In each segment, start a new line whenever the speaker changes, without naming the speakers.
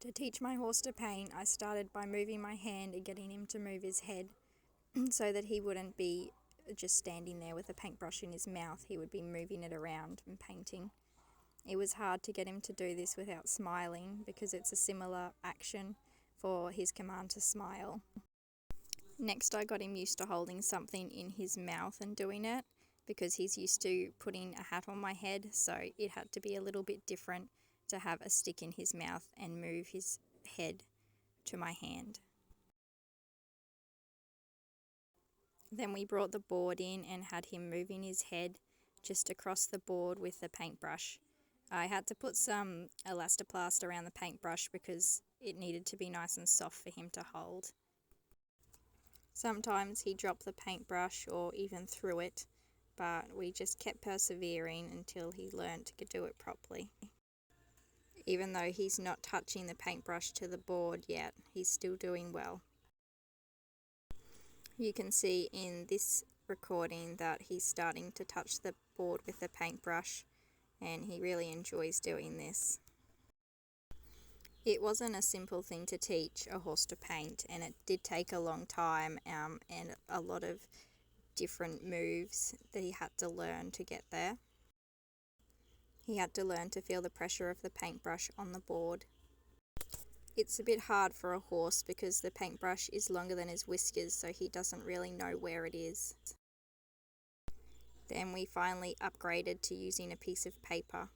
To teach my horse to paint, I started by moving my hand and getting him to move his head so that he wouldn't be just standing there with a paintbrush in his mouth. He would be moving it around and painting. It was hard to get him to do this without smiling because it's a similar action for his command to smile. Next, I got him used to holding something in his mouth and doing it because he's used to putting a hat on my head, so it had to be a little bit different to have a stick in his mouth and move his head to my hand. Then we brought the board in and had him moving his head just across the board with the paintbrush. I had to put some elastoplast around the paintbrush because it needed to be nice and soft for him to hold. Sometimes he dropped the paintbrush or even threw it, but we just kept persevering until he learned to do it properly. Even though he's not touching the paintbrush to the board yet, he's still doing well. You can see in this recording that he's starting to touch the board with the paintbrush, and he really enjoys doing this. It wasn't a simple thing to teach a horse to paint, and it did take a long time and a lot of different moves that he had to learn to get there. He had to learn to feel the pressure of the paintbrush on the board. It's a bit hard for a horse because the paintbrush is longer than his whiskers, so he doesn't really know where it is. Then we finally upgraded to using a piece of paper.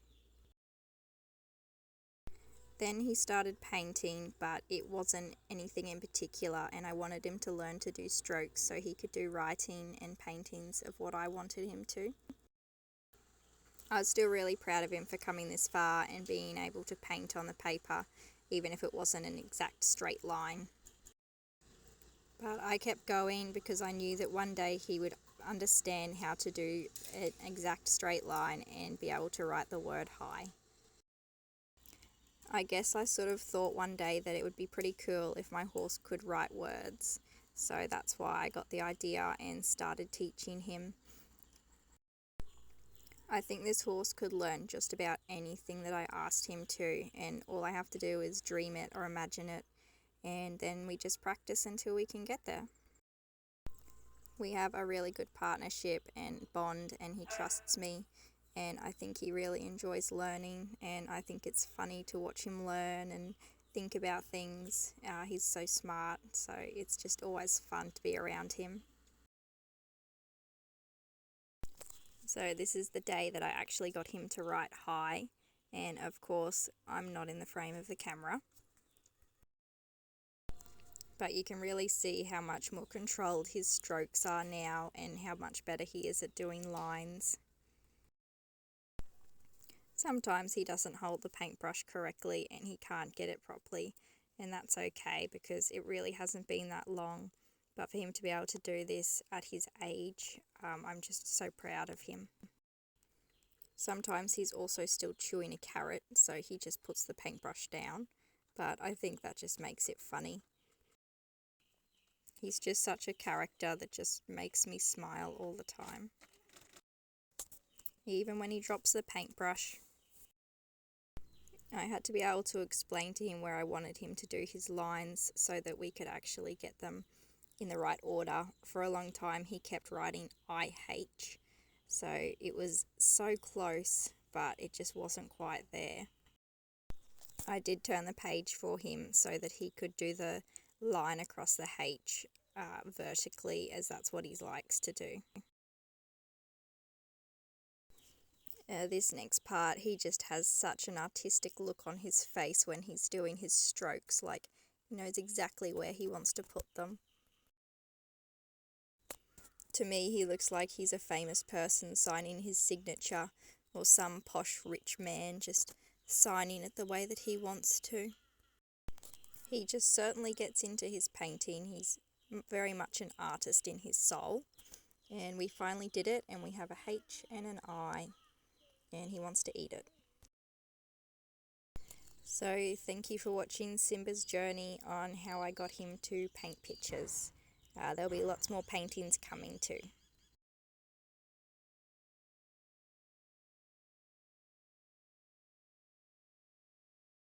Then he started painting, but it wasn't anything in particular, and I wanted him to learn to do strokes so he could do writing and paintings of what I wanted him to. I was still really proud of him for coming this far and being able to paint on the paper, even if it wasn't an exact straight line. But I kept going because I knew that one day he would understand how to do an exact straight line and be able to write the word hi. I guess I sort of thought one day that it would be pretty cool if my horse could write words, so that's why I got the idea and started teaching him. I think this horse could learn just about anything that I asked him to, and all I have to do is dream it or imagine it, and then we just practice until we can get there. We have a really good partnership and bond, and he trusts me, and I think he really enjoys learning, and I think it's funny to watch him learn and think about things. He's so smart, so it's just always fun to be around him. So this is the day that I actually got him to write hi, and of course I'm not in the frame of the camera. But you can really see how much more controlled his strokes are now and how much better he is at doing lines. Sometimes he doesn't hold the paintbrush correctly and he can't get it properly, and that's okay because it really hasn't been that long. But for him to be able to do this at his age, I'm just so proud of him. Sometimes he's also still chewing a carrot, so he just puts the paintbrush down, but I think that just makes it funny. He's just such a character that just makes me smile all the time. Even when he drops the paintbrush, I had to be able to explain to him where I wanted him to do his lines so that we could actually get them in the right order. For a long time he kept writing IH, so it was so close, but it just wasn't quite there. I did turn the page for him so that he could do the line across the H vertically, as that's what he likes to do. This next part, he just has such an artistic look on his face when he's doing his strokes, like he knows exactly where he wants to put them. To me, he looks like he's a famous person signing his signature, or some posh rich man just signing it the way that he wants to. He just certainly gets into his painting. He's very much an artist in his soul. And we finally did it, and we have a H and an I, and he wants to eat it. So thank you for watching Simba's journey on how I got him to paint pictures. There'll be lots more paintings coming too.